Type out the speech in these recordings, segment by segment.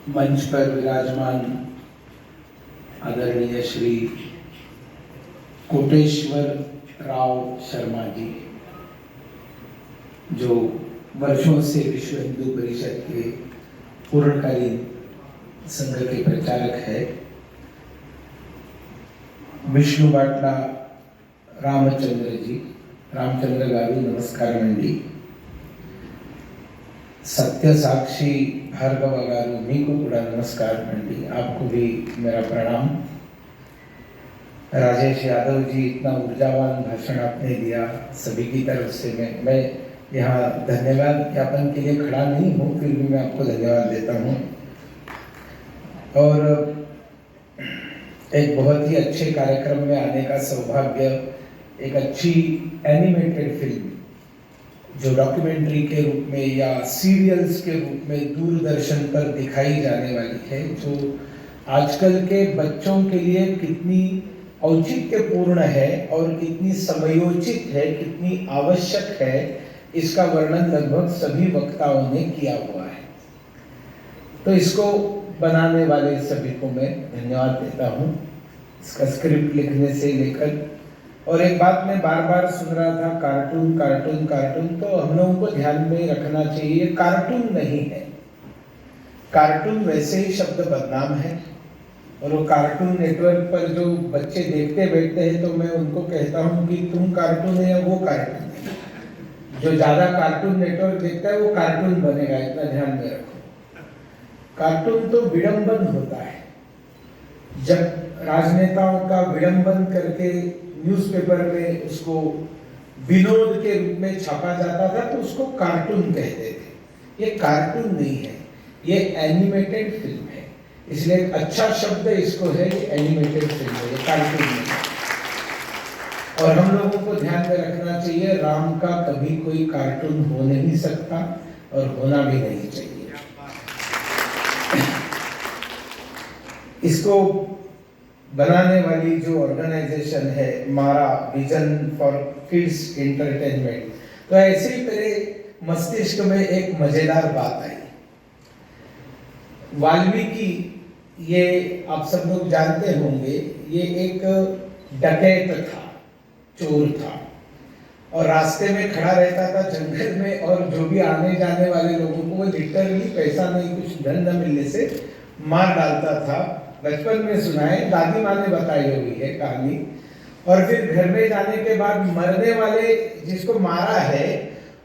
मंच पर विराजमान आदरणीय श्री कोटेश्वर राव शर्मा जी, जो वर्षों से विश्व हिंदू परिषद के पूर्णकालीन संघ के प्रचारक है, विष्णु बाटला रामचंद्र जी, रामचंद्र गारू नमस्कार मंडी, सत्य साक्षी भार्गव गारू मी को पूरा नमस्कार मंडी, आपको भी मेरा प्रणाम। राजेश यादव जी, इतना ऊर्जावान भाषण आपने दिया, सभी की तरफ से मैं यहाँ धन्यवाद ज्ञापन के लिए खड़ा नहीं हूँ, फिर भी मैं आपको धन्यवाद देता हूँ। और एक बहुत ही अच्छे कार्यक्रम में आने का सौभाग्य, एक अच्छी एनिमेटेड फिल्म जो डॉक्यूमेंट्री के रूप में या सीरियल्स के रूप में दूरदर्शन पर दिखाई जाने वाली है, जो आजकल के बच्चों के लिए कितनी औचित्यपूर्ण है और कितनी समयोचित है, कितनी आवश्यक है, इसका वर्णन लगभग सभी वक्ताओं ने किया हुआ है। तो इसको बनाने वाले सभी को मैं धन्यवाद देता हूँ, इसका स्क्रिप्ट लिखने से लेकर। और एक बात मैं बार बार सुन रहा था, कार्टून कार्टून कार्टून, तो हम लोगों को ध्यान में रखना चाहिए, कार्टून नहीं है। कार्टून वैसे ही शब्द बदनाम है, और वो कार्टून नेटवर्क पर जो बच्चे देखते बैठते हैं, तो मैं उनको कहता हूँ कि तुम कार्टून है या वो कार्टून है। जो ज़्यादा कार्टून नेटवर्क देखता है वो कार्टून बनेगा, इतना ध्यान में रखो। कार्टून तो विडंबन होता है। जब राजनेताओं का विडंबन करके न्यूज़पेपर में उसको विनोद के रूप में छापा जाता था, तो उसको कार्टून कहते थे। ये कार्टून नहीं है, ये एनिमेटेड फिल्म है। इसलिए अच्छा शब्द इसको है, ये एनिमेटेड फिल्म है, ये कार्टून नहीं है। और हम लोगों को ध्यान में रखना चाहिए, राम का कभी कोई कार्टून हो नहीं सकता और होना भी नहीं चाहिए। इसको बनाने वाली जो ऑर्गेनाइजेशन है, मारा विजन फॉर किड्स एंटरटेनमेंट, तो ऐसे ही मेरे मस्तिष्क में एक मजेदार बात आई। वाल्मीकि, ये आप सब लोग जानते होंगे, ये एक डकैत था, चोर था, और रास्ते में खड़ा रहता था जंगल में, और जो भी आने जाने वाले लोगों को वो लिटरली पैसा नहीं, कुछ धन न मिलने से मार डालता था। बचपन में सुना है, दादी माँ ने बताई हुई है कहानी। और फिर घर में जाने के बाद मरने वाले जिसको मारा है,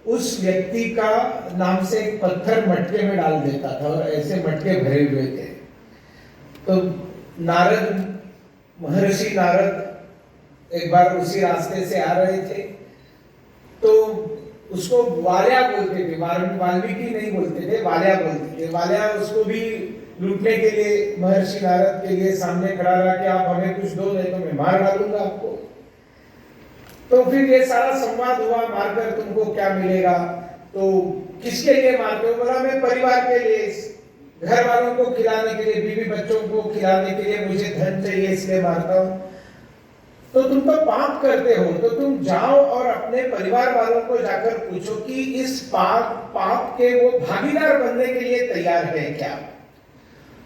उस व्यक्ति का नाम से एक पत्थर मटके में डाल देता था, और ऐसे मटके भरे हुए थे। तो नारद, महर्षि नारद एक बार उसी रास्ते से आ रहे थे, तो उसको वाल्या बोलते थे, वाल्मीकि नहीं बोलते थे, वाल्या बोलते थे। वाल्या उसको भी लूटने के लिए महर्षि नारद के लिए सामने खड़ा रहा कि आप हमें कुछ दो, नहीं तो मैं मार डालूंगा आपको। तो फिर ये सारा संवाद हुआ, मारकर तुमको क्या मिलेगा? तो किसके लिए मारते हो? बोला मैं परिवार के लिए, घर वालों को खिलाने के लिए, बीवी बच्चों को खिलाने के लिए मुझे धन चाहिए, इसलिए मारता हूं। तो तुम तो पाप करते हो, तो तुम जाओ और अपने परिवार वालों को जाकर पूछो कि इस पाप के वो भागीदार बनने के लिए तैयार है क्या?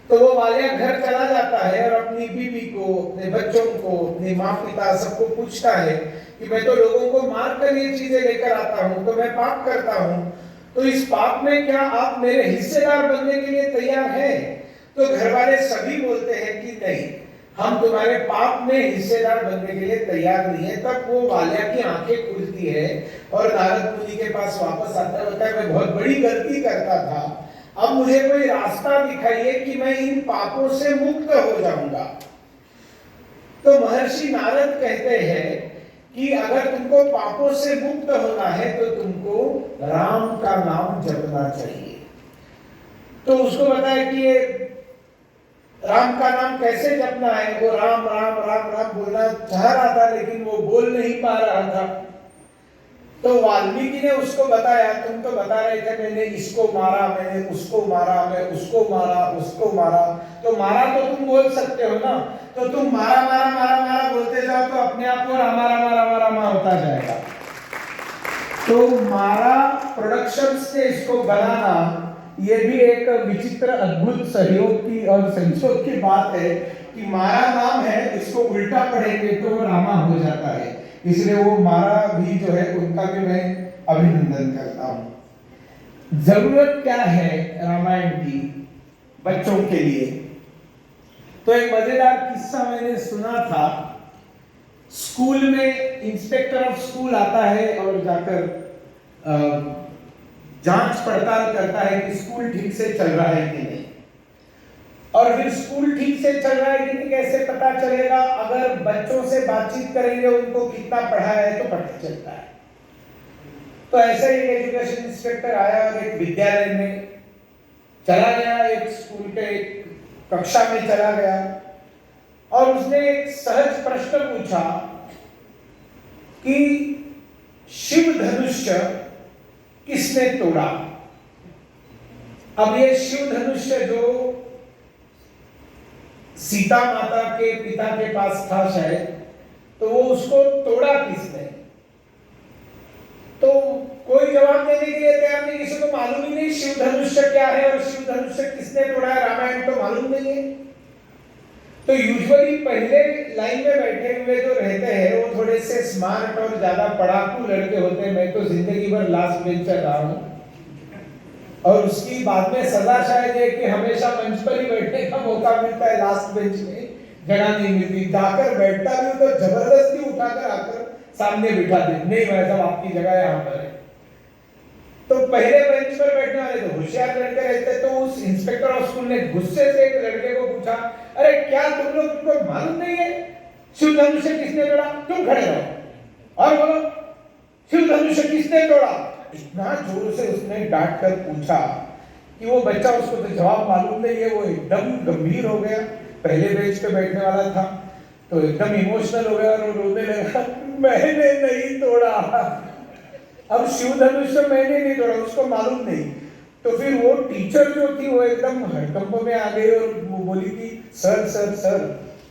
तो वो वालिया घर चला जाता है और अपनी बीवी को, अपने बच्चों को, अपने माँ पिता सबको पूछता है कि मैं तो लोगों को मार कर ये चीजें लेकर आता हूँ, तो मैं पाप करता हूँ, तो इस पाप में क्या आप मेरे हिस्सेदार बनने के लिए तैयार हैं? तो घर वाले सभी बोलते हैं कि नहीं, हम तुम्हारे पाप में हिस्सेदार बनने के लिए तैयार नहीं है। तब वो वालिया की आंखें खुलती है और नारद मुनि के पास वापस आता है, बताया मैं बहुत बड़ी गलती करता था, अब मुझे कोई रास्ता दिखाइए कि मैं इन पापों से मुक्त हो जाऊंगा। तो महर्षि नारद कहते हैं कि अगर तुमको पापों से मुक्त होना है तो तुमको राम का नाम जपना चाहिए। तो उसको बताया कि ये राम का नाम कैसे जपना है। वो राम राम राम राम बोलना चाह रहा था, लेकिन वो बोल नहीं पा रहा था। तो वाल्मीकि ने उसको बताया, तुम तो बता रहे थे मैंने इसको मारा, मैंने उसको मारा, मैं उसको मारा, उसको मारा, तो मारा तो तुम बोल सकते हो ना, तो तुम मारा मारा मारा मारा बोलते जाओ, तो अपने आप को रामा रामा रामा रामा होता जाएगा। तो मारा प्रोडक्शंस ने इसको बनाना ये भी एक विचित्र अद्भुत सहयोग की और संयोग की बात है कि मारा नाम है, इसको उल्टा पढ़ेंगे तो रामा हो जाता है। इसलिए वो मारा भी जो है उनका भी मैं अभिनंदन करता हूँ। जरूरत क्या है रामायण की बच्चों के लिए? तो एक मजेदार किस्सा मैंने सुना था। स्कूल में इंस्पेक्टर ऑफ स्कूल आता है और जाकर जांच पड़ताल करता है कि स्कूल ठीक से चल रहा है कि नहीं। और फिर स्कूल ठीक से चल रहा है कि नहीं कैसे पता चलेगा? अगर बच्चों से बातचीत करेंगे, उनको कितना पढ़ा है तो पता चलता है। तो ऐसे ही एजुकेशन इंस्पेक्टर आया और एक विद्यालय में चला गया, एक स्कूल के कक्षा में चला गया और उसने एक सहज प्रश्न पूछा कि शिव धनुष्य किसने तोड़ा? अब ये शिव धनुष्य जो सीता माता के पिता के पास था शायद, तो वो उसको तोड़ा किसने? तो कोई जवाब देने के लिए तैयार नहीं, किसी को मालूम ही नहीं शिव धनुष्य क्या है और शिव धनुष्य किसने तोड़ा है, रामायण तो मालूम नहीं है। तो यूजुअली पहले लाइन में बैठे हुए जो रहते हैं वो थोड़े से स्मार्ट और ज्यादा पढ़ाकू लड़के होते हैं। मैं तो जिंदगी भर लास्ट बेंचर रहा हूं और उसकी बाद में सजा शायद है कि हमेशा मंच पर ही बैठने का मौका मिलता है, लास्ट बेंच में जगह नहीं मिलती। जाकर बैठता भी तो जबरदस्ती उठाकर आकर सामने बिठा दे, नहीं भाई साहब आपकी जगह यहाँ पर है। तो पहले बेंच पर बैठने वाले तो होशियार लड़के रहते। तो उस इंस्पेक्टर ऑफ स्कूल ने गुस्से से एक लड़के को पूछा, अरे क्या तुम लोग को मालूम नहीं है शिव धनुष्य किसने तोड़ा? तुम खड़े रहो और बोलो शिव धनुष्य किसने तोड़ा। इतना जोर से उसने डांट कर पूछा कि वो बच्चा, उसको तो जवाब मालूम नहीं है, वो एकदम गंभीर हो गया। पहले बेंच पे बैठने वाला था तो एकदम इमोशनल हो गया और रोने लगा, मैंने नहीं तोड़ा। अब शिव धनुष्य मैंने नहीं तोड़ा, उसको मालूम नहीं। तो फिर वो टीचर जो थी वो एकदम हड़कंप में आ गई और वो बोली कि सर सर सर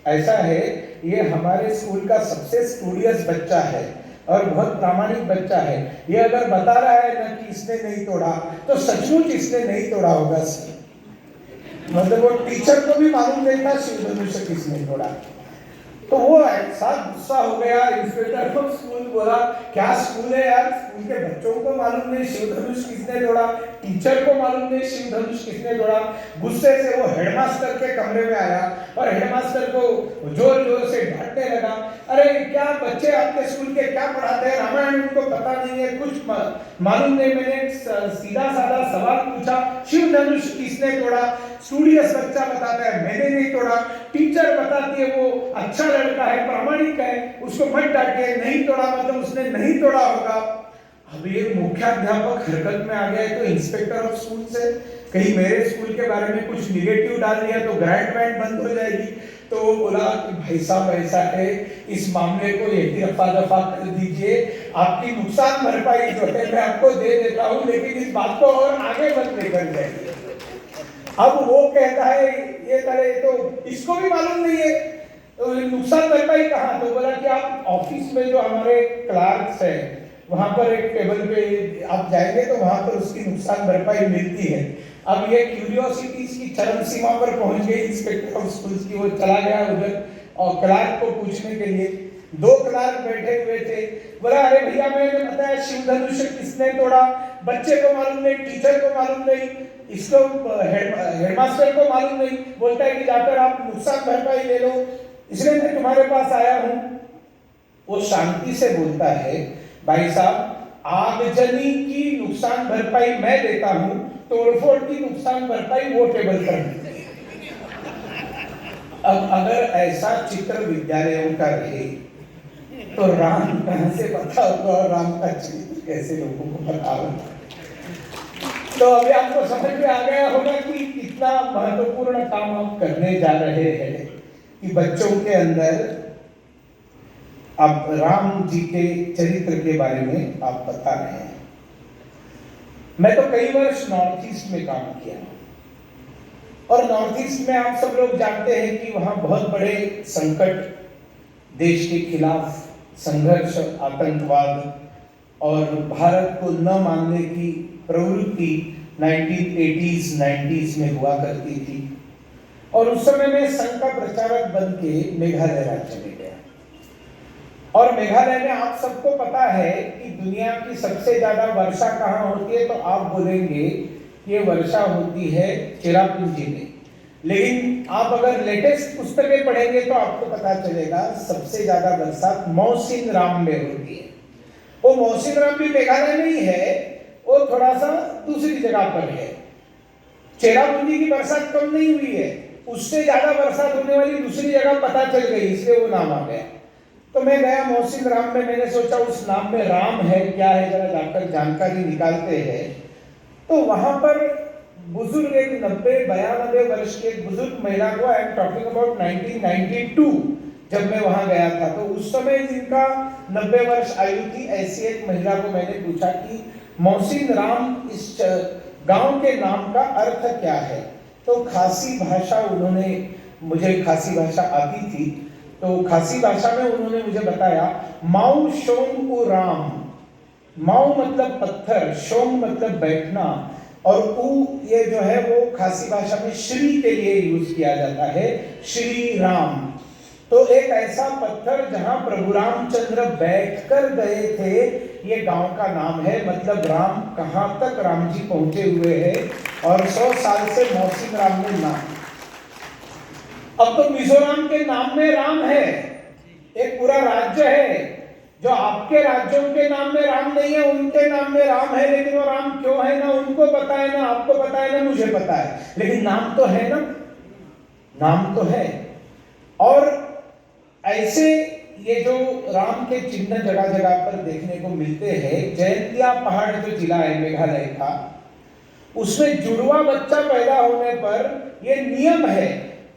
ऐसा है, ये हमारे स्कूल का सबसे स्टूडियस बच्चा है और बहुत प्रामाणिक बच्चा है। ये अगर बता रहा है ना कि इसने नहीं तोड़ा तो सचमुच इसने नहीं तोड़ा होगा। मतलब वो टीचर को भी मालूम नहीं था शिव धनुष्य किसने तोड़ा। तो वो ऐसा गुस्सा हो गया। इंस्पेक्टर ऑफ स्कूल बोला, क्या स्कूल है यार, स्कूल के बच्चों को मालूम नहीं शिव धनुष किसने तोड़ा, टीचर को मालूम नहीं शिव धनुष किसने तोड़ा। गुस्से से वो हेडमास्टर के कमरे में आया और हेडमास्टर को जोर जोर से डांटने लगा, अरे क्या बच्चे आपके स्कूल के क्या पढ़ाते हैं, रामायण उनको पता नहीं है, कुछ मालूम नहीं। मैंने सीधा साधा सवाल पूछा, शिव धनुष किसने तोड़ा? स्टूडियस बच्चा बताता है मैंने नहीं तोड़ा। टीचर बताती है वो अच्छा लड़का है, प्रामाणिक है, उसको मत डांटिए, नहीं तोड़ा मतलब उसने नहीं तोड़ा होगा। अब ये मुख्याध्यापक हरकत में आ गया। तो इंस्पेक्टर ऑफ स्कूल से कहीं मेरे स्कूल के बारे में कुछ निगेटिव डाल दिया तो ग्रांट वैंट बंद हो जाएगी। तो वो बोला कि भाई साहब ऐसा है, इस मामले को एक रफा दफा कर दीजिए, आपकी नुकसान भरपाई जो है मैं आपको दे देता हूँ, लेकिन इस बात को और आगे मत लेकर जाइए। अब वो कहता है ये करे तो इसको भी मालूम नहीं है, तो नुकसान भरपाई कहाँ? तो बोला कि आप ऑफिस में जो हमारे क्लार्क्स है वहां पर एक टेबल पे आप जाएंगे तो वहां पर उसकी नुकसान भरपाई मिलती है। अब ये क्यूरियोसिटी की चरम सीमा पर पहुंच गई इंस्पेक्टर ऑफ स्कूल्स की। वो चला गया उधर और क्लार्क को पूछने के लिए। दो क्लार्क बैठे हुए थे। बोला अरे भैया मैंने बताया शिव धनुष्य किसने तोड़ा? बच्चे को मालूम नहीं, टीचर को मालूम नहीं, इसको हेडमास्टर को मालूम नहीं। बोलता है कि जाकर आप नुकसान भरपाई ले लो, इसलिए मैं तुम्हारे पास आया हूं। वो शांति से बोलता है, भाई साहब आगजनी की नुकसान भरपाई मैं देता हूं, तोड़फोड़ की नुकसान भरपाई वो टेबल पर देती है। अब अगर ऐसा चित्र विद्यालयों का रहे तो राम कहां से पता होगा और राम का चित्र कैसे लोगों को पता होगा? तो अभी आपको समझ में आ गया होगा कि कितना महत्वपूर्ण काम आप करने जा रहे हैं कि बच्चों के अंदर आप राम जी के चरित्र के बारे में आप बता रहे हैं। मैं तो कई वर्ष नॉर्थ ईस्ट में काम किया और नॉर्थ ईस्ट में आप सब लोग जानते हैं कि वहां बहुत बड़े संकट, देश के खिलाफ संघर्ष, आतंकवाद और भारत को न मानने की प्रवृत्ति 1980s 90s में हुआ करती थी। और उस समय में संघ का प्रचारक बन के मेघालय राज्य में गया। और मेघालय में आप सबको पता है कि दुनिया की सबसे ज्यादा वर्षा कहाँ होती है, तो आप बोलेंगे ये वर्षा होती है चेरापूंजी में। लेकिन आप अगर लेटेस्ट पुस्तकें पढ़ेंगे तो आपको पता चलेगा सबसे ज्यादा बरसात मौसिनराम में होती है। वो मौसिनराम भी मेघालय में ही है, वो थोड़ा सा दूसरी जगह पर है। चेरापूंजी की बरसात कम नहीं हुई है, उससे ज्यादा बरसात होने वाली दूसरी जगह पता चल गई, इसलिए वो नाम आ गया। तो मैं गया मौसिनराम में, मैंने सोचा उस नाम में राम है क्या है, जरा जाकर जानकारी निकालते हैं। तो वहां पर बुजुर्ग एक 90-92 वर्ष की एक बुजुर्ग महिला को, आई एम टॉकिंग अबाउट 1992, जब मैं वहां गया था, तो उस समय जिनका 90 वर्ष आयु थी, ऐसी एक महिला को मैंने पूछा कि मौसिनराम इस गांव के नाम का अर्थ क्या है। तो खासी भाषा उन्होंने, मुझे खासी भाषा आती थी, तो खासी भाषा में उन्होंने मुझे बताया माऊ शोम उ राम। माऊ मतलब पत्थर, शोम मतलब बैठना, और उ ये जो है वो खासी भाषा में श्री के लिए यूज किया जाता है, श्री राम। तो एक ऐसा पत्थर जहां प्रभु रामचंद्र बैठकर गए थे, ये गांव का नाम है। मतलब राम कहां तक राम जी पहुंचे हुए हैं, और 100 साल से मौसिनराम में नाम। अब तो मिजोरम के नाम में राम है, एक पूरा राज्य है। जो आपके राज्यों के नाम में राम नहीं है, उनके नाम में राम है, लेकिन वो राम क्यों है ना उनको पता है, ना आपको पता है, ना मुझे पता है, लेकिन नाम तो है ना, नाम तो है। और ऐसे ये जो राम के चिन्ह जगह जगह पर देखने को मिलते हैं। जयंतिया पहाड़ जो जिला है मेघालय का, उसमें जुड़वा बच्चा पैदा होने पर यह नियम है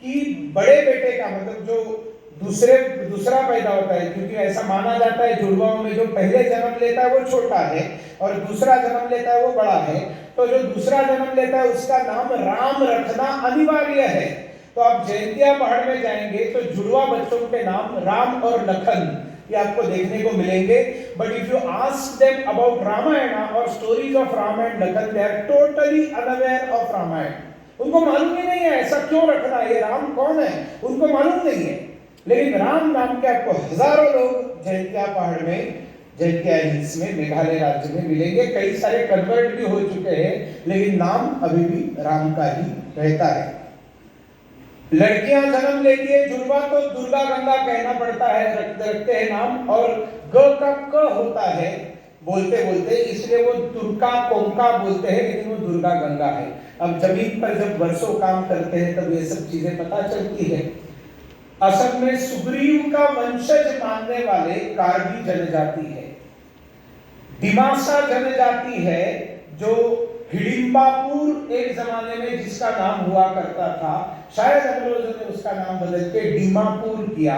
कि बड़े बेटे का, मतलब जो दूसरा पैदा होता है, क्योंकि ऐसा माना जाता है जुड़वाओं में जो पहले जन्म लेता है वो छोटा है और दूसरा जन्म लेता है वो बड़ा है, तो जो दूसरा जन्म लेता है उसका नाम राम रखना अनिवार्य है। तो आप जयंतिया पहाड़ में जाएंगे तो जुड़वा बच्चों के नाम राम और लखन ये आपको देखने को मिलेंगे। But if you ask them about Ramayana और stories of Ram and Lakhan, they are totally unaware of Ramayana. उनको मालूम ही नहीं है ऐसा क्यों रखना है, ये राम कौन है उनको मालूम नहीं है। लेकिन राम नाम के आपको हजारों लोग जयंतिया पहाड़ में, जयंतिया हिल्स में, मेघालय राज्य में मिलेंगे। कई सारे कन्वर्ट भी हो चुके हैं, लेकिन नाम अभी भी राम का ही रहता है। लड़कियां जन्म लेती है जुड़वा तो दुर्गा गंगा कहना पड़ता है, रखते हैं नाम, और ग का क होता है बोलते बोलते, इसलिए वो दुर्गा कोंका बोलते हैं, लेकिन वो दुर्गा गंगा है। अब जमीन पर जब वर्षों काम करते हैं तब ये सब चीजें पता चलती है। असल में सुग्रीव का वंशज मानने वाले कार्बी जनजाति है, दिमासा जनजाति है, जो हिडिंबापुर एक जमाने में जिसका नाम हुआ करता था, शायद अंग्रेजों ने उसका नाम बदल के दीमापुर किया,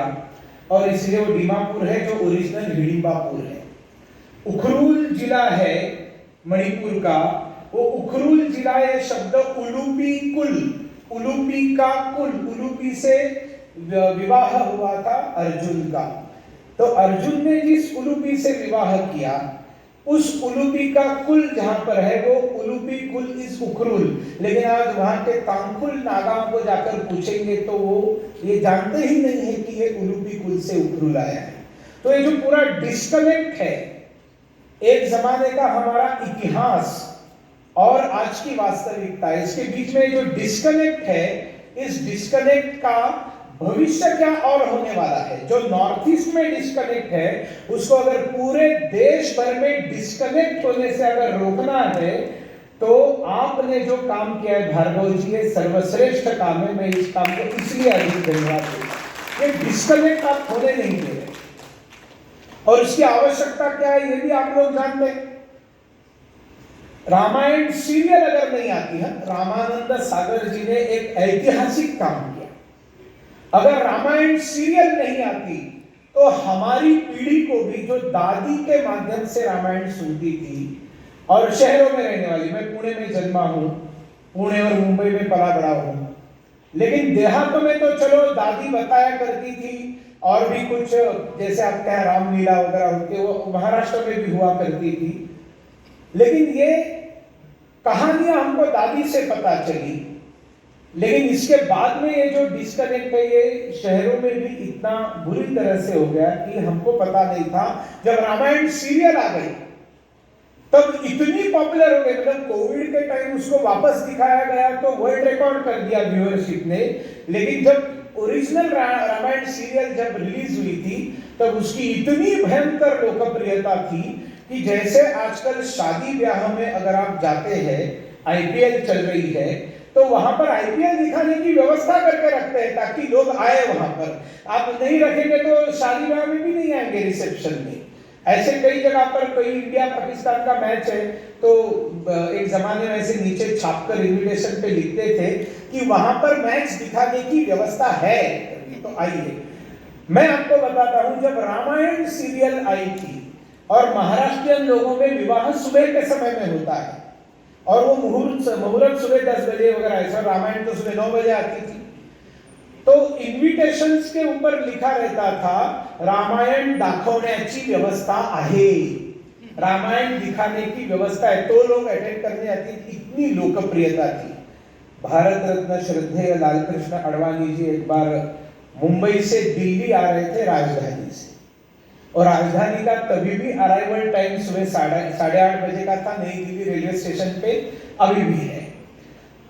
और इसलिए वो दीमापुर है जो ओरिजिनल हिडिंबापुर है। उखरुल जिला है मणिपुर का, वो उखरुल जिला, ये शब्द उलूपी कुल, उलूपी का कुल, उलूपी से विवाह हुआ था अर्जुन का। तो अर्जुन ने जिस उलूपी से विवाह किया, उस उलूपी का कुल जहां पर है वो उलूपी कुल इस उखरुल। लेकिन आज वहां के तांकुल नागाओं को जाकर पूछेंगे तो वो ये जानते ही नहीं है कि ये उलूपी कुल से उखरुल आया है। तो ये जो पूरा डिस्कनेक्ट है, एक जमाने का हमारा इतिहास और आज की वास्तविकता, इसके बीच में जो डिस्कनेक्ट है, इस डिस्कनेक्ट का भविष्य क्या और होने वाला है। जो नॉर्थ ईस्ट में डिस्कनेक्ट है, उसको अगर पूरे देश भर में डिस्कनेक्ट होने से अगर रोकना है, तो आपने जो काम किया है भार्गव जी, ये सर्वश्रेष्ठ काम है। मैं इस काम को इसलिए अधिक धन्यवाद दूंगा। ये डिस्कनेक्ट आप होने नहीं दे रहे, और इसकी आवश्यकता क्या है ये भी आप लोग जानते हैं। रामायण सीरियल अगर नहीं आती है, रामानंद सागर जी ने एक ऐतिहासिक काम किया। अगर रामायण सीरियल नहीं आती तो हमारी पीढ़ी को भी, जो दादी के माध्यम से रामायण सुनती थी, और शहरों में रहने वाली, मैं पुणे में जन्मा हूं, पुणे और मुंबई में पला बड़ा हूं, लेकिन देहातों में तो चलो दादी बताया करती थी, और भी कुछ जैसे आप कहें रामलीला वगैरह होती है, वो महाराष्ट्र में भी हुआ करती थी। लेकिन ये कहानियां हमको दादी से पता चली, लेकिन इसके बाद में ये जो डिस्कनेक्ट है ये शहरों में भी इतना बुरी तरह से हो गया कि हमको पता नहीं था। जब रामायण सीरियल आ गई तब इतनी पॉपुलर हो गई, मतलब कोविड के टाइम उसको वापस दिखाया गया तो वर्ल्ड रिकॉर्ड कर दिया व्यूअरशिप ने। लेकिन जब ओरिजिनल रामायण सीरियल जब रिलीज हुई थी तब उसकी इतनी भयंकर लोकप्रियता थी कि जैसे आजकल शादी ब्याह में अगर आप जाते हैं, आईपीएल चल रही है तो वहां पर आईपीएल दिखाने की व्यवस्था करके रखते हैं ताकि लोग आए वहां पर। आप नहीं रखेंगे तो शादी ब्याह में भी नहीं आएंगे, रिसेप्शन में। ऐसे कई जगह पर कोई इंडिया पाकिस्तान का मैच है तो एक जमाने में ऐसे नीचे छापकर इन्विटेशन पे लिखते थे कि वहां पर मैच दिखाने की व्यवस्था है, तो आइए। मैं आपको बताता हूं, जब रामायण सीरियल आई थी और महाराष्ट्रियन लोगों में विवाह सुबह के समय में होता है और वो मुहूर्त सुबह 10 बजे वगैरह, ऐसा रामायण तो सुबह 9 बजे आती थी, तो इन्विटेशंस के ऊपर लिखा रहता था रामायण दाखवण्याची व्यवस्था आहे, रामायण दिखाने की व्यवस्था है, तो लोग अटेंड करने आते थे। इतनी लोकप्रियता थी। भारत रत्न श्रद्धेय लालकृष्ण अडवाणी जी एक बार मुंबई से दिल्ली आ रहे थे राजधानी से, और राजधानी का तभी भी अराइवल टाइम सुबह 8:30 बजे का था। नई दिल्ली रेलवे स्टेशन पे अभी भी है,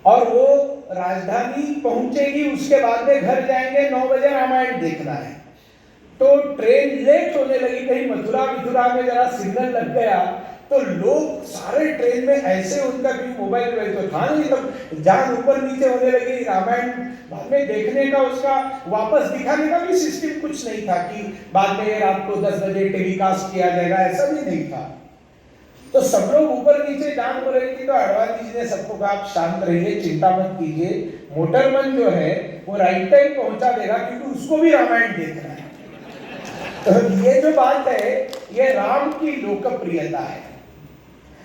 और वो राजधानी पहुंचेगी, उसके बाद में घर जाएंगे, 9 बजे रामायण देखना है। तो ट्रेन लेट होने लगी, कहीं मथुरा में जरा सिग्नल लग गया तो लोग सारे ट्रेन में ऐसे, उनका भी मोबाइल तो था नहीं, तब जान ऊपर नीचे होने लगी। रामायण बाद में देखने का, उसका वापस दिखाने का भी सिस्टम कुछ नहीं था कि बाद में रात को 10 बजे टेलीकास्ट किया जाएगा, ऐसा भी नहीं था। तो सब लोग ऊपर नीचे जान हो रही थी, तो अडवाणी जी ने सबको कहा आप शांत रहिए, चिंता मत कीजिए, मोटरमैन जो है वो राइट टाइम पहुंचा देगा क्योंकि उसको भी रामायण देखना है। तो ये जो बात है ये राम की लोकप्रियता है।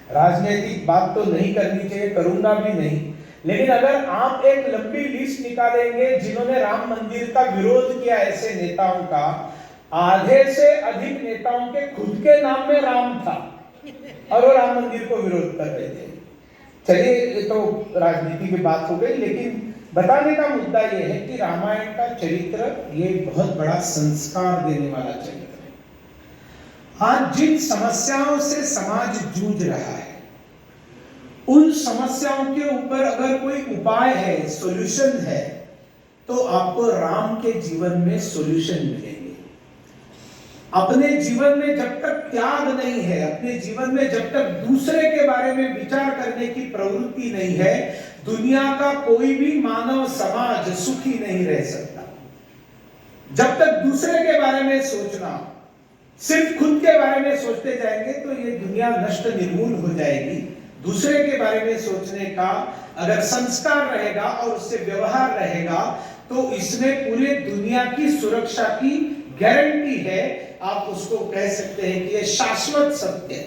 राजनीतिक बात तो नहीं करनी चाहिए, करूंगा भी नहीं, लेकिन अगर आप एक लंबी लिस्ट निकालेंगे जिन्होंने राम मंदिर का विरोध किया ऐसे नेताओं का, आधे से अधिक नेताओं के खुद के नाम में राम था और वो राम मंदिर को विरोध कर रहे थे। चलिए ये तो राजनीति की बात हो गई, लेकिन बताने का मुद्दा ये है कि रामायण का चरित्र ये बहुत बड़ा संस्कार देने वाला चरित्र है। आज जिन समस्याओं से समाज जूझ रहा है उन समस्याओं के ऊपर अगर कोई उपाय है, सॉल्यूशन है, तो आपको राम के जीवन में सॉल्यूशन मिलेंगे। अपने जीवन में जब तक त्याग नहीं है, अपने जीवन में जब तक दूसरे के बारे में विचार करने की प्रवृत्ति नहीं है, दुनिया का कोई भी मानव समाज सुखी नहीं रह सकता। जब तक दूसरे के बारे में सोचना, सिर्फ खुद के बारे में सोचते जाएंगे तो ये दुनिया नष्ट निर्मूल हो जाएगी। दूसरे के बारे में सोचने का अगर संस्कार रहेगा और उससे व्यवहार रहेगा तो इसमें पूरी दुनिया की सुरक्षा की गारंटी है। आप उसको कह सकते हैं कि ये शाश्वत सत्य है।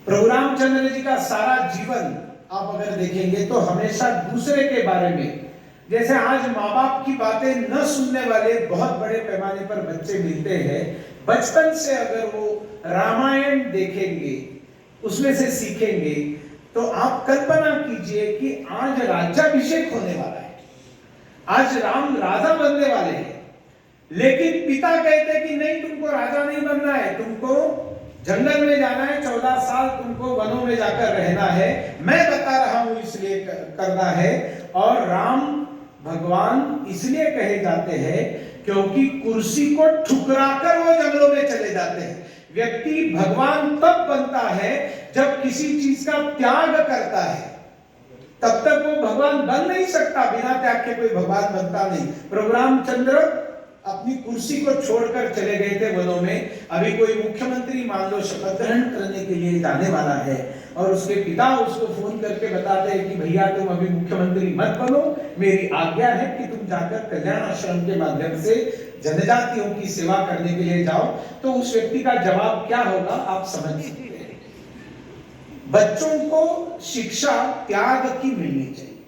प्रभु रामचंद्र जी का सारा जीवन आप अगर देखेंगे तो हमेशा दूसरे के बारे में, जैसे आज माँ बाप की बातें न सुनने वाले बहुत बड़े पैमाने पर बच्चे मिलते हैं, बचपन से अगर वो रामायण देखेंगे, उसमें से सीखेंगे, तो आप कल्पना कीजिए कि आज राज्याभिषेक होने वाला है, आज राम राजा बनने वाले हैं, लेकिन पिता कहते कि नहीं, तुमको राजा नहीं बनना है, तुमको जंगल में जाना है, 14 साल तुमको वनों में जाकर रहना है, मैं बता रहा हूं इसलिए करना है। और राम भगवान इसलिए कहे जाते हैं क्योंकि कुर्सी को ठुकराकर वो जंगलों में चले जाते हैं। व्यक्ति भगवान तब बनता है जब किसी चीज का त्याग करता है, तब तक वो भगवान बन नहीं सकता। बिना त्याग के कोई भगवान बनता नहीं। प्रभु रामचंद्र अपनी कुर्सी को छोड़कर चले गए थे वनों में। अभी कोई मुख्यमंत्री मान लो शपथ ग्रहण करने के लिए जाने वाला है और उसके पिता उसको फोन करके बताते हैं कि भैया तुम अभी मुख्यमंत्री मत बनो, मेरी आज्ञा है कि तुम जाकर कल्याण आश्रम के माध्यम से जनजातियों की सेवा करने के लिए जाओ। तो उस व्यक्ति का जवाब क्या होगा आप समझ सकते हैं। बच्चों को शिक्षा त्याग की मिलनी चाहिए।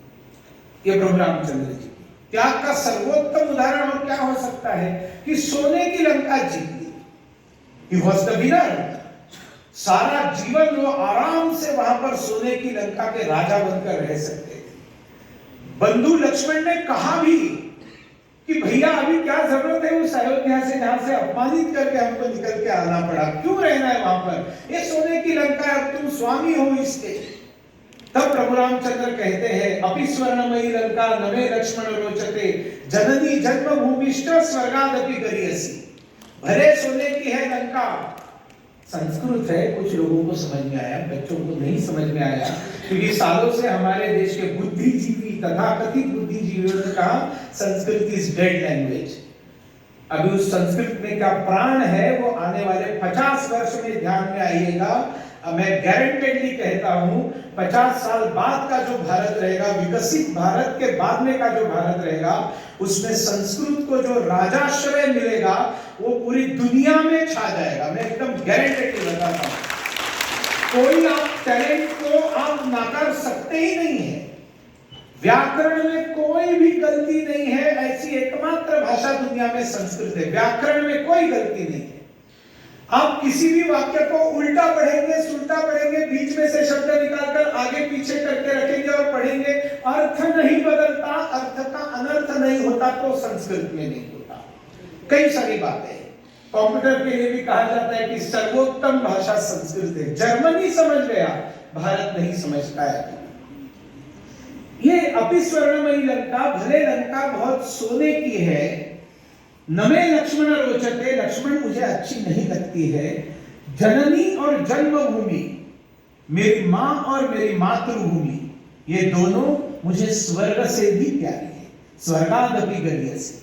ये प्रभु रामचंद्र जी त्याग का सर्वोत्तम उदाहरण और क्या हो सकता है कि सोने की लंका जीत ली। He was the winner. सारा जीवन वो आराम से वहां पर सोने की लंका के राजा बनकर रह सकते थे। बंधु लक्ष्मण ने कहा भी कि भैया अभी क्या जरूरत है उस अयोध्या से जहां से अपमानित करके हमको निकल के आना पड़ा, क्यों रहना है वहां पर, ये सोने की लंका है, अब तुम स्वामी हो इसके। तब प्रभु रामचंद्र कहते हैं अपि स्वर्णमयी लंका नमे लक्ष्मण रोचते जननी जन्मभूमिष्ठ स्वर्गादपि गरीयसी। भले सोने की है लंका, संस्कृत है, कुछ लोगों को समझ में आया, बच्चों को नहीं समझ में आया, क्योंकि सालों से हमारे देश के बुद्धिजीवी तथाकथित बुद्धिजीवियों ने कहा संस्कृत इज डेड लैंग्वेज। अभी उस संस्कृत में क्या प्राण है वो आने वाले 50 वर्ष में ध्यान में आइएगा। मैं गारंटेडली कहता हूं 50 साल बाद का जो भारत रहेगा, विकसित भारत के बाद में का जो भारत रहेगा, उसमें संस्कृत को जो राजाश्रय मिलेगा वो पूरी दुनिया में छा जाएगा। मैं एकदम गारंटेडली बताता हूं। कोई आप टैलेंट को आप नाकार सकते ही नहीं है। व्याकरण में कोई भी गलती नहीं है, ऐसी एकमात्र भाषा दुनिया में संस्कृत है। व्याकरण में कोई गलती नहीं है। आप किसी भी वाक्य को उल्टा पढ़ेंगे, सुल्टा पढ़ेंगे, बीच में से शब्द निकालकर आगे पीछे करके रखेंगे और पढ़ेंगे, अर्थ नहीं बदलता, अर्थ का अनर्थ नहीं होता तो संस्कृत में नहीं होता। कई सारी बातें कंप्यूटर के लिए भी कहा जाता है कि सर्वोत्तम भाषा संस्कृत है। जर्मनी समझ गया, भारत नहीं समझ पाया। ये अपि स्वर्णमयी लंका, भले लंका बहुत सोने की है, नमे लक्ष्मण रोचते, लक्ष्मण मुझे अच्छी नहीं लगती है, जननी और जन्मभूमि, मेरी मां और मेरी मातृभूमि, ये दोनों मुझे स्वर्ग से भी प्यारी है। स्वर्गादपि गरीयसी।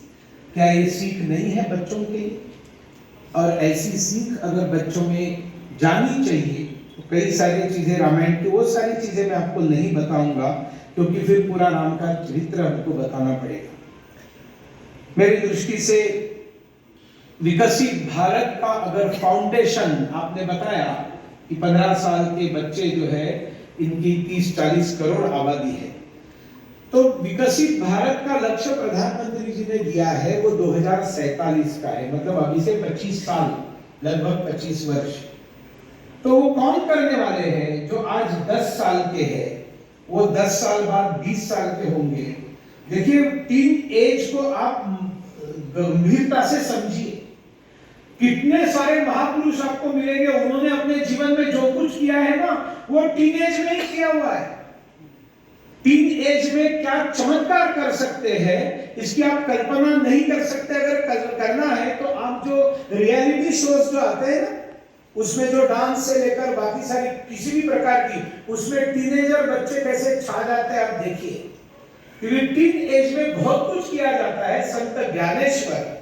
क्या ये सीख नहीं है बच्चों के लिए? और ऐसी सीख अगर बच्चों में जानी चाहिए तो कई सारी चीजें रामायण की, वो सारी चीजें मैं आपको नहीं बताऊंगा क्योंकि फिर पूरा राम का चरित्र हमको बताना पड़ेगा। मेरी दृष्टि से विकसित भारत का अगर फाउंडेशन, आपने बताया कि 15 साल के बच्चे जो है इनकी 30-40 करोड़ आबादी है, तो विकसित भारत का लक्ष्य प्रधानमंत्री जी ने दिया है वो 2047 का है, मतलब अभी से 25 साल, लगभग 25 वर्ष। तो वो कौन करने वाले हैं? जो आज 10 साल के हैं वो 10 साल बाद 20 साल के होंगे। देखिए, टीन एज को आप गंभीरता से समझिए। कितने सारे महापुरुष आपको मिलेंगे, उन्होंने अपने जीवन में जो कुछ किया है ना, वो टीन एज में ही किया हुआ है। टीन एज में क्या चमत्कार कर सकते हैं, इसकी आप कल्पना नहीं कर सकते। अगर करना है तो आप जो रियलिटी शोज जो आते हैं ना, उसमें जो डांस से लेकर बाकी सारी किसी भी प्रकार की, उसमें टीनेजर बच्चे कैसे छा जाते हैं आप देखिए। क्योंकि टीन एज में बहुत कुछ किया जाता है। संत ज्ञानेश्वर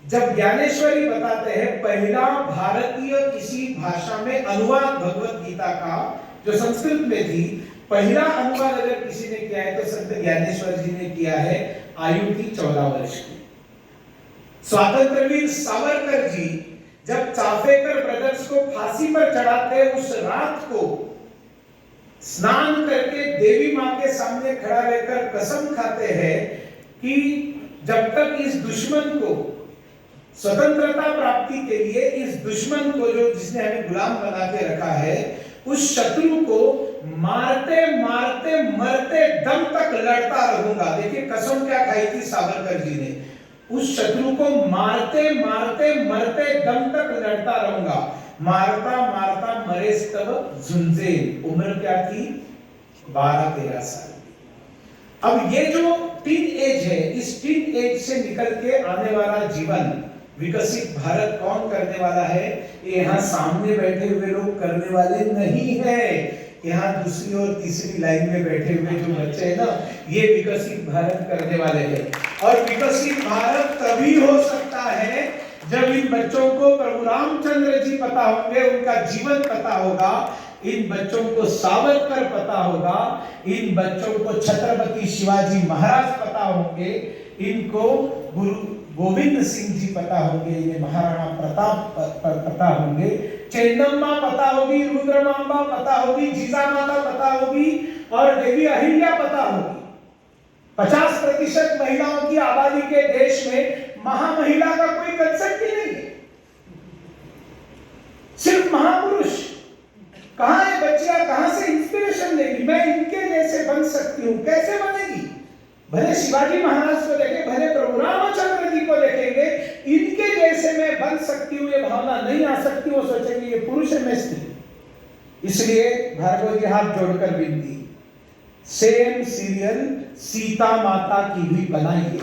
जब ज्ञानेश्वरी बताते हैं, पहला भारतीय किसी भाषा में अनुवाद भगवत गीता का जो संस्कृत में थी, पहला अनुवाद अगर किसी ने किया है तो संत ज्ञानेश्वर जी ने किया है। आयु थी 14 वर्ष की। स्वातंत्रवीर सावरकर जी जब चाफेकर ब्रदर्स को फांसी पर चढ़ाते हैं, उस रात को स्नान करके देवी मां के सामने खड़ा रहकर कसम खाते हैं कि जब तक इस दुश्मन को स्वतंत्रता प्राप्ति के लिए, इस दुश्मन को जो जिसने हमें गुलाम बना के रखा है, उस शत्रु को मारते मारते मरते दम तक लड़ता रहूंगा। देखिए कसम क्या खाई थी सावरकर जी ने, उस शत्रु को मारते मारते मरते दम तक लड़ता रहूंगा। मारता मारता मरे तब झुंझे। उम्र क्या थी? 12-13 साल। अब ये जो टीन एज है, इस टीन एज से निकल के आने वाला जीवन विकसित भारत कौन करने वाला है? यहाँ सामने बैठे हुए लोग करने वाले नहीं है। यहाँ दूसरी और तीसरी लाइन में बैठे हुए जो बच्चे हैं ना, ये विकसित भारत करने वाले हैं। और विकसित भारत तभी हो सकता है जब इन बच्चों को प्रभु रामचंद्र जी पता होंगे, उनका जीवन पता होगा, इन बच्चों को सावरकर पता होगा, इन बच्चों को छत्रपति शिवाजी महाराज पता होंगे, इनको गुरु गोविंद सिंह जी पता होंगे, ये महाराणा प्रताप पता होंगे, चेन्नम्मा पता होगी, रुद्रमांबा पता होगी, जीजामाता पता होगी और देवी अहिल्या पता होगी। 50% महिलाओं की आबादी के देश में महामहिला का कोई कंसेप्ट ही नहीं है। सिर्फ महापुरुष शिवाजी महाराज को देखें, भले प्रभु रामचंद्र जी को देखेंगे, इनके जैसे मैं बन सकती हूँ ये भावना नहीं आ सकती। वो सोचेंगे ये पुरुष है, मैं स्त्री। इसलिए भार्गव जी हाथ जोड़कर विनती, सेम सीरियल सीता माता की भी बनाइए।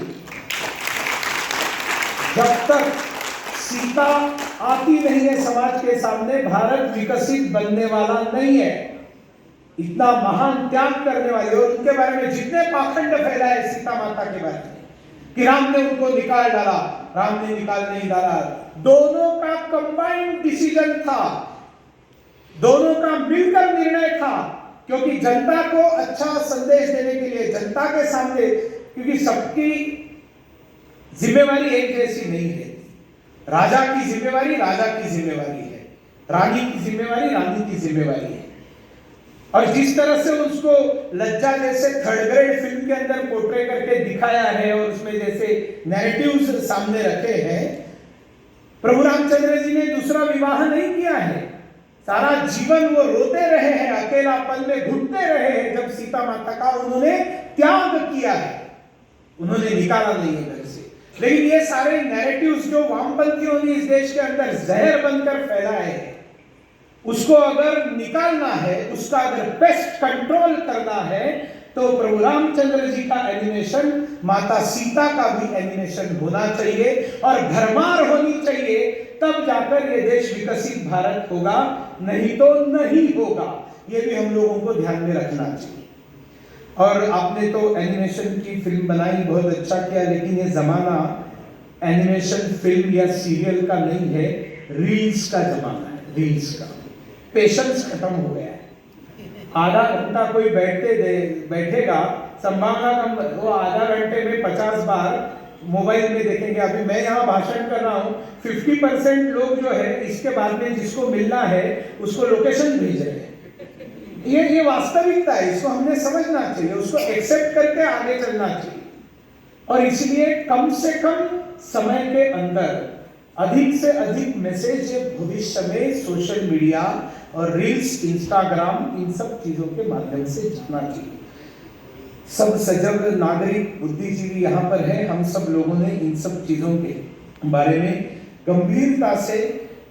जब तक सीता आती नहीं है समाज के सामने, भारत विकसित बनने वाला नहीं है। इतना महान त्याग करने वाले, और उनके बारे में जितने पाखंड फैलाए सीता माता के बारे में कि राम ने उनको निकाल डाला, राम ने निकाल नहीं डाला, दोनों का कंबाइंड डिसीजन था, दोनों का मिलकर निर्णय था। क्योंकि जनता को अच्छा संदेश देने के लिए, जनता के सामने, क्योंकि सबकी जिम्मेवारी एक जैसी नहीं है। राजा की जिम्मेवारी राजा की जिम्मेवारी है, रानी की जिम्मेवारी रानी की जिम्मेवारी है। और जिस तरह से उसको लज्जा जैसे थर्ड ग्रेड फिल्म के अंदर पोर्ट्रे करके दिखाया है और उसमें जैसे नैरेटिव्स सामने रखे हैं, प्रभु रामचंद्र जी ने दूसरा विवाह नहीं किया है। सारा जीवन वो रोते रहे हैं, अकेलापन में घुटते रहे हैं। जब सीता माता का उन्होंने त्याग किया है, उन्होंने निकाला नहीं है घर से। लेकिन ये सारे नैरेटिव्स जो वामपंथियों ने इस देश के अंदर जहर बनकर फैलाए हैं, उसको अगर निकालना है, उसका अगर पेस्ट कंट्रोल करना है, तो प्रभु रामचंद्र जी का एनिमेशन, माता सीता का भी एनिमेशन होना चाहिए और भरमार होनी चाहिए। तब जाकर ये देश विकसित भारत होगा, नहीं तो नहीं होगा। ये भी हम लोगों को ध्यान में रखना चाहिए। और आपने तो एनिमेशन की फिल्म बनाई, बहुत अच्छा किया, लेकिन ये जमाना एनिमेशन फिल्म या सीरियल का नहीं है, रील्स का जमाना है। रील्स का पेशेंस खत्म हो गया है। आधा घंटा कोई बैठेगा, संभावना कम, वो आधा घंटे में 50 बार मोबाइल में देखेंगे। अभी मैं यहाँ भाषण कर रहा हूँ, 50% लोग जो है इसके बाद में जिसको मिलना है उसको लोकेशन भेज रहे हैं। ये वास्तविकता है, इसको हमने समझना चाहिए, उसको एक्सेप्ट करके आगे चलना चाहिए। और इसलिए कम से कम समय के अंदर अधिक से अधिक मैसेज भविष्य में सोशल मीडिया और रील्स, इंस्टाग्राम, इन सब चीजों के माध्यम से जितना चाहिए। सब सजग नागरिक बुद्धिजीवी यहाँ पर है, हम सब लोगों ने इन सब चीजों के बारे में गंभीरता से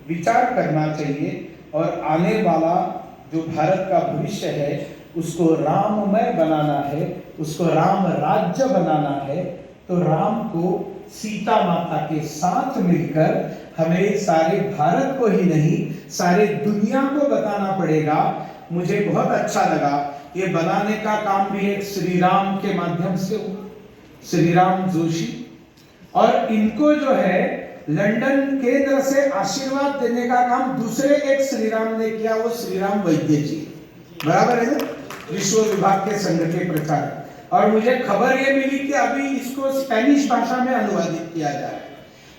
विचार करना चाहिए और आने वाला जो भारत का भविष्य है उसको राममय बनाना है, उसको राम राज्य बनाना है। तो राम को सीता माता के साथ मिलकर हमें सारे भारत को ही नहीं, सारे दुनिया को बताना पड़ेगा। मुझे बहुत अच्छा लगा, ये बनाने का काम भी एक श्री राम के माध्यम से हुआ, श्री राम जोशी, और इनको जो है लंदन केंद्र से आशीर्वाद देने का काम दूसरे एक श्री राम ने किया, वो श्री राम वैद्य जी, बराबर है ना, विश्व विभाग के संघ के प्रचारक। और मुझे खबर ये मिली कि अभी इसको स्पेनिश भाषा में अनुवादित किया जा रहा है।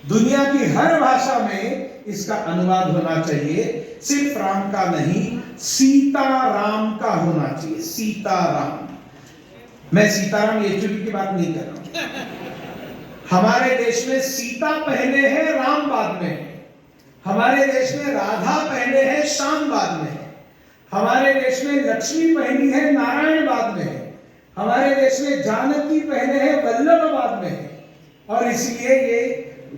दुनिया की हर भाषा में इसका अनुवाद होना चाहिए, सिर्फ राम का नहीं, सीता राम का होना चाहिए। सीता राम, मैं सीताराम येचुरी की बात नहीं कर रहा हूं। हमारे देश में सीता पहले है, राम बाद में है। हमारे देश में राधा पहले है, श्याम बाद में है। हमारे देश में लक्ष्मी पहली है, नारायण बाद में है। हमारे देश में जानकी पहले है, वल्लभ बाद में है। और इसलिए ये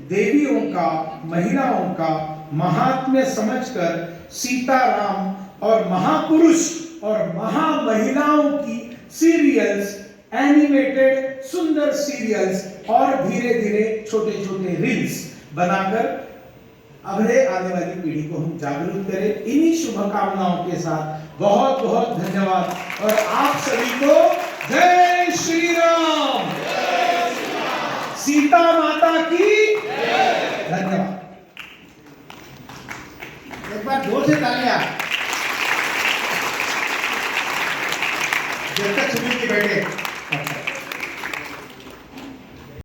देवियों का, महिलाओं का महात्म्य समझकर सीता राम और महापुरुष और महामहिलाओं की सीरियल्स, एनिमेटेड सुंदर सीरियल्स और धीरे धीरे छोटे छोटे रील्स बनाकर अगले आने वाली पीढ़ी को हम जागरूक करें। इन्हीं शुभकामनाओं के साथ बहुत बहुत धन्यवाद और आप सभी को जय श्री राम, सीता माता की धन्यवाद। एक बार जोर से तालियां। जब तक सुनील जी बैठे